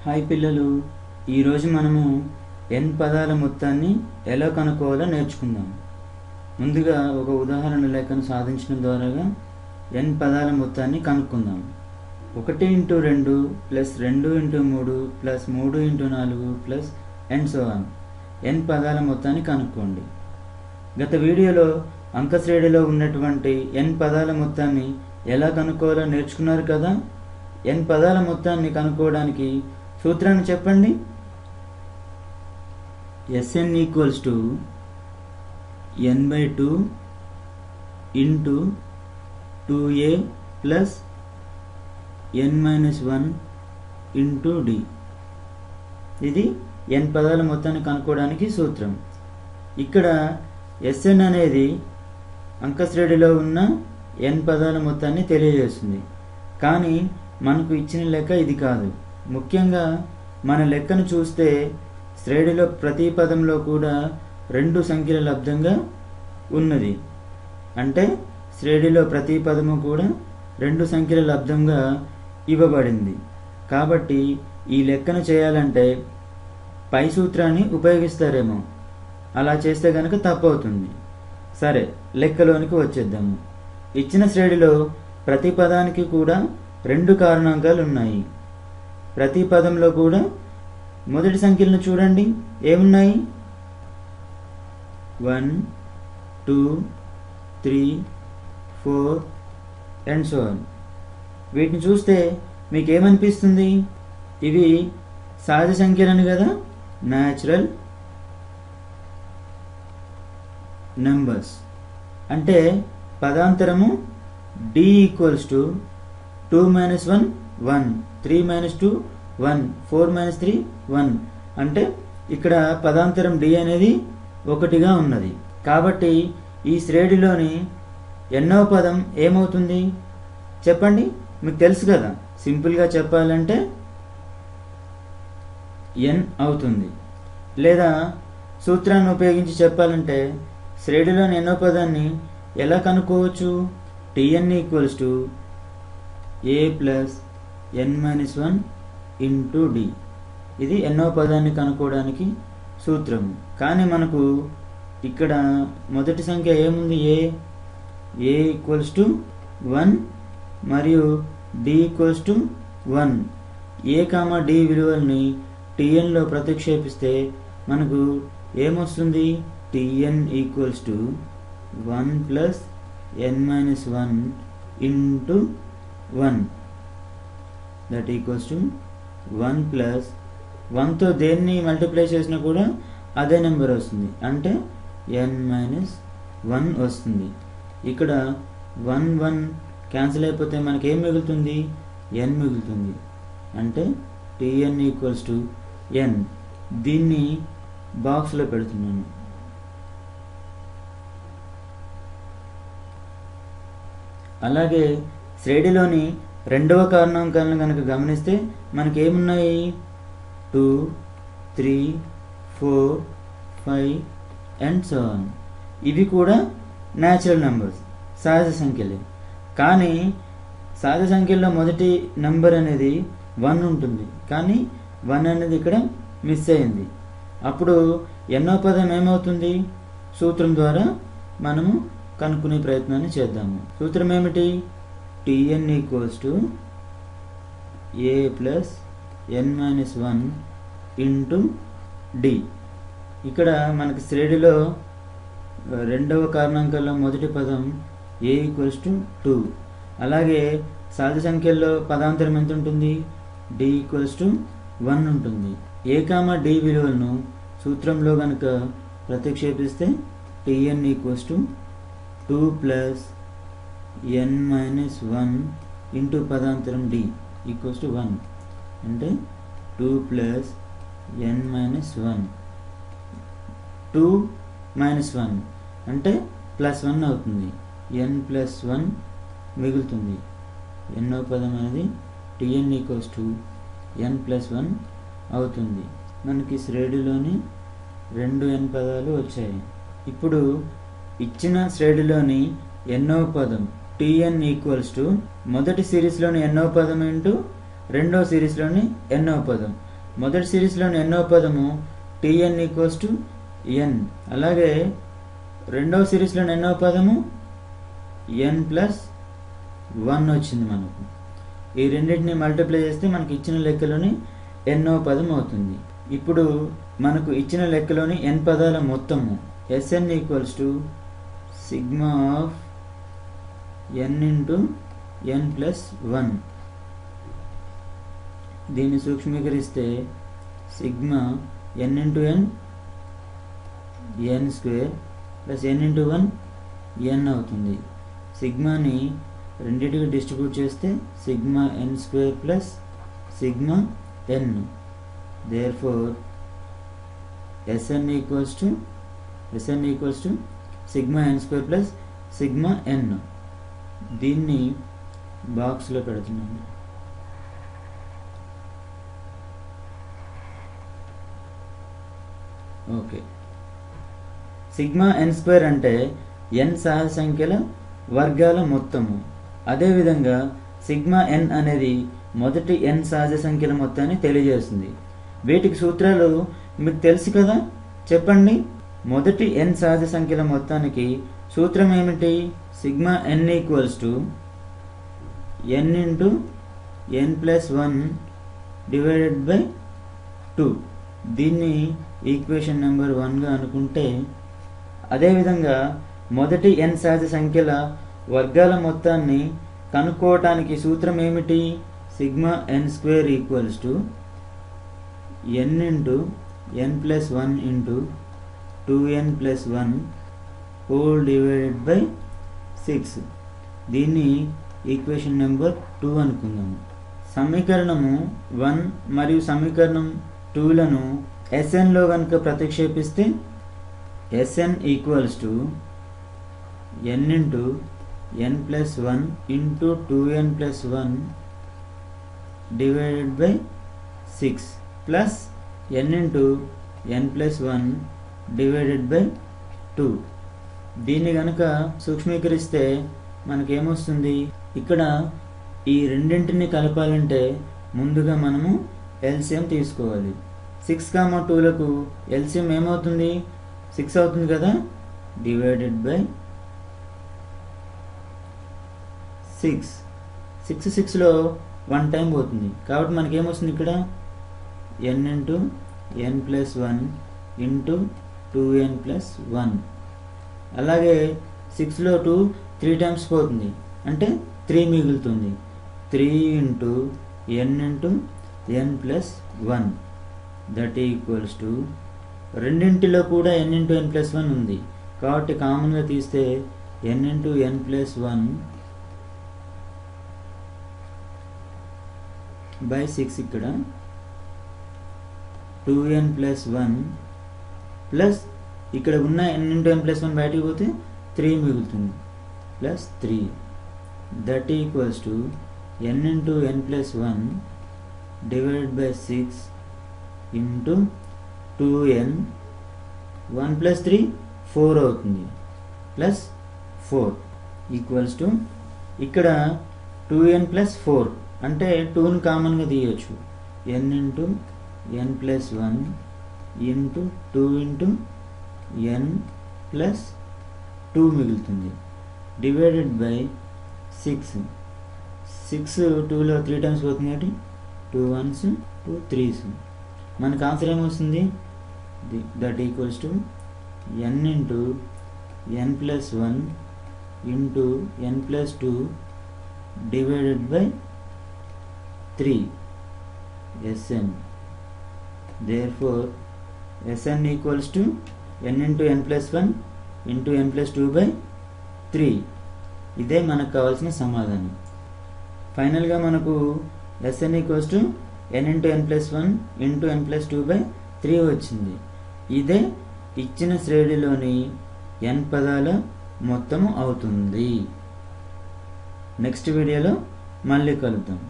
Hi పిల్లలు, ఈరోజు మనము n పదాల మొత్తాన్ని ఎలా కనుక్కోవాలో నేర్చుకుందాం. ముందుగా ఒక ఉదాహరణ లేఖను సాధించడం ద్వారా n పదాల మొత్తాన్ని కనుక్కుందాం. 1 × 2 + 2 × 3 + 3 × 4 + n పదాల మొత్తాన్ని కనుక్కోండి. గత వీడియోలో అంక శ్రేణిలో ఉన్నటువంటి n పదాల మొత్తాన్ని ఎలా కనుక్కోవాలో నేర్చుకున్నారు కదా. n పదాల మొత్తాన్ని కనుక్కోవడానికి సూత్రాన్ని చెప్పండి. Sn = n/2 × 2a + n-1 × d. ఇది n పదాల మొత్తాన్ని కనుక్కోవడానికి సూత్రం. ఇక్కడ Sn అనేది అంక శ్రేణిలో ఉన్న n పదాల మొత్తాన్ని తెలియజేస్తుంది. కానీ మనకు ఇచ్చిన లెక్క ఇది కాదు. ముఖ్యంగా మన లెక్కను చూస్తే శ్రేణిలో ప్రతి పదంలో కూడా 2 సంఖ్యల లబ్దంగా ఉన్నది. అంటే శ్రేణిలో ప్రతి పదము కూడా 2 సంఖ్యల లబ్దంగా ఇవ్వబడింది. కాబట్టి ఈ లెక్కను చేయాలంటే పై సూత్రాన్ని ఉపయోగిస్తారేమో. అలా చేస్తే కనుక తప్పు అవుతుంది. సరే, లెక్కలోనికి వచ్చేద్దాము. ఇచ్చిన శ్రేణిలో ప్రతి పదానికి కూడా 2 కారణాంకాలు ఉన్నాయి. ప్రతి పదంలో కూడా మొదటి సంఖ్యలను చూడండి, ఏమున్నాయి? 1 2 3 4 అండ్ సో ఆన్. వీటిని చూస్తే మీకు ఏమనిపిస్తుంది? ఇవి సహజ సంఖ్యలని కదా, న్యాచురల్ నెంబర్స్. అంటే పదాంతరము d = 2 - 1 1, 3 - 2 1, 4 - 3 1. అంటే ఇక్కడ పదాంతరం d అనేది 1గా ఉన్నది. కాబట్టి ఈ శ్రేణిలోని ఎన్నవ పదం ఏమవుతుంది చెప్పండి? మీకు తెలుసు కదా. సింపుల్గా చెప్పాలంటే n అవుతుంది. లేదా సూత్రాన్ని ఉపయోగించి చెప్పాలంటే శ్రేణిలోని ఎన్నో పదాన్ని ఎలా కనుక్కోవచ్చు? Tn = a + n-1 × d. ఇది ఎన్నో పదాన్ని కనుక్కోవడానికి సూత్రము. కానీ మనకు ఇక్కడ మొదటి సంఖ్య ఏముంది? a = 1 మరియు d = 1. a, d విలువల్ని tnలో ప్రతిక్షేపిస్తే మనకు ఏమొస్తుంది? Tn = 1 + n-1 × 1. That equals to 1 + 1తో దేన్ని మల్టిప్లై చేసినా కూడా అదే నెంబర్ వస్తుంది. అంటే n-1 వస్తుంది. ఇక్కడ 1 1 క్యాన్సిల్ అయిపోతే మనకి ఏం మిగులుతుంది? n మిగులుతుంది. అంటే Tn = n. దీన్ని బాక్స్లో పెడుతున్నాను. అలాగే శ్రేణిలోని రెండవ కారణాంకాలను కనుక గమనిస్తే మనకేమున్నాయి? 2 3 4 5 అండ్ సో ఆన్. ఇవి కూడా న్యాచురల్ నెంబర్స్, సహజ సంఖ్యలే. కానీ సహజ సంఖ్యల్లో మొదటి నెంబర్ అనేది 1 ఉంటుంది. కానీ 1 అనేది ఇక్కడ మిస్ అయింది. అప్పుడు ఎన్నో పదం ఏమవుతుంది? సూత్రం ద్వారా మనము కనుక్కునే ప్రయత్నాన్ని చేద్దాము. సూత్రం ఏమిటి? Tn = a + n-1 × d. ఇక్కడ మనకి శ్రేణిలో రెండవ కారణాంకంలో మొదటి పదం a = 2. అలాగే సహజ సంఖ్యల్లో పదాంతరం ఎంత ఉంటుంది? d = 1 ఉంటుంది. a, d విలువలను సూత్రంలో కనుక ప్రతిక్షేపిస్తే Tn = 2 + n-1 × పదాంతరం d = 1. అంటే 2 + n-1. 2 - 1 అంటే +1 అవుతుంది. n+1 మిగులుతుంది. ఎన్నో పదం అనేది Tn = n+1 అవుతుంది. మనకి శ్రేణిలోని 2 n పదాలు వచ్చాయి. ఇప్పుడు ఇచ్చిన శ్రేణిలోని ఎన్నో పదం Tn = మొదటి సిరీస్లోని ఎన్నో పదం ఇంటూ రెండో సిరీస్లోని ఎన్నో పదం. మొదటి సిరీస్లోని ఎన్నో పదము tn ఈక్వల్స్ టు n. అలాగే రెండవ సిరీస్లోని ఎన్నో పదము n ప్లస్ 1 వచ్చింది మనకు. ఈ రెండింటిని మల్టిప్లై చేస్తే మనకి ఇచ్చిన లెక్కలోని ఎన్నో పదం అవుతుంది. ఇప్పుడు మనకు ఇచ్చిన లెక్కలోని n పదాల మొత్తము Sn equals to sigma of n into n plus 1. దీన్ని సూక్ష్మీకరిస్తే sigma n into n n square plus n into 1 n అవుతుంది. సిగ్మాని రెండింటికి డిస్ట్రిబ్యూట్ చేస్తే sigma n square plus sigma n. Therefore Sn equals to sigma n square plus sigma n. దీన్ని బాక్స్లో పెడుతున్నాను. Okay, sigma n square అంటే n సహజ సంఖ్యల వర్గాల మొత్తము. అదేవిధంగా సిగ్మా n అనేది మొదటి n సహజ సంఖ్యల మొత్తాన్ని తెలియజేస్తుంది. వీటికి సూత్రాలు మీకు తెలుసు కదా, చెప్పండి. మొదటి n సహజ సంఖ్యల మొత్తానికి సూత్రం ఏమిటి? Sigma n equals to n into n plus 1 divided by 2. దీన్ని ఈక్వేషన్ నెంబర్ 1గా అనుకుంటే, అదేవిధంగా మొదటి n సహజ సంఖ్యల వర్గాల మొత్తాన్ని కనుక్కోవటానికి సూత్రం ఏమిటి? Sigma n square equals to n into n plus 1 into 2n plus 1 whole divided by 6. దీన్ని ఈక్వేషన్ నెంబర్ 2 అనుకుందాము. సమీకరణము 1 మరియు సమీకరణం 2లను Snలో కనుక ప్రతిక్షేపిస్తే Sn equals to n into n plus 1 into 2n plus 1 divided by 6 plus n into n plus 1 divided by 2. దీన్ని కనుక సూక్ష్మీకరిస్తే మనకేమొస్తుంది? ఇక్కడ ఈ రెండింటిని కలపాలంటే ముందుగా మనము ఎల్సిఎం తీసుకోవాలి. 6,2లకు ఎల్సిఎం ఏమవుతుంది? 6 అవుతుంది కదా, డివైడెడ్ బై 6. 6లో 1 టైం పోతుంది కాబట్టి మనకేమొస్తుంది? ఇక్కడ n into n plus 1 into 2n plus 1. అలాగే 6లో 2 3 టైమ్స్ పోతుంది అంటే 3 మిగులుతుంది. 3 into n into n plus 1 that equals to, రెండింటిలో కూడా n ఇంటూ n ప్లస్ 1 ఉంది కాబట్టి కామన్గా తీస్తే n into n plus 1 by 6. ఇక్కడ 2n ప్లస్ 1 ప్లస్ ఇక్కడ ఉన్న n ఇంటూ n ప్లస్ 1 బయటికి పోతే 3 మిగులుతుంది plus 3 that equals to n into n plus 1 divided by 6 into 2n 1 plus 3 4 అవుతుంది ప్లస్ 4 ఈక్వల్స్ టు, ఇక్కడ 2n ప్లస్ 4 అంటే 2ని కామన్గా తీయచ్చు. n into n plus 1 into 2 into n plus 2 మిగులుతుంది డివైడెడ్ బై 6. 6 2లో 3 టైమ్స్ పోతుంది కాబట్టి 2 1s 2 3s. మనకు ఆన్సర్ ఏమొస్తుంది? That equals to n into n plus 1 into n plus 2 divided by 3 Sn. Therefore Sn equals to n into n plus 1 into n plus 2 by 3. ఇదే మనకు కావాల్సిన సమాధానం. ఫైనల్గా మనకు Sn equals to n into n plus 1 into n plus 2 by 3 వచ్చింది. ఇదే ఇచ్చిన శ్రేణిలోని n పదాల మొత్తము అవుతుంది. నెక్స్ట్ వీడియోలో మళ్ళీ కలుద్దాం.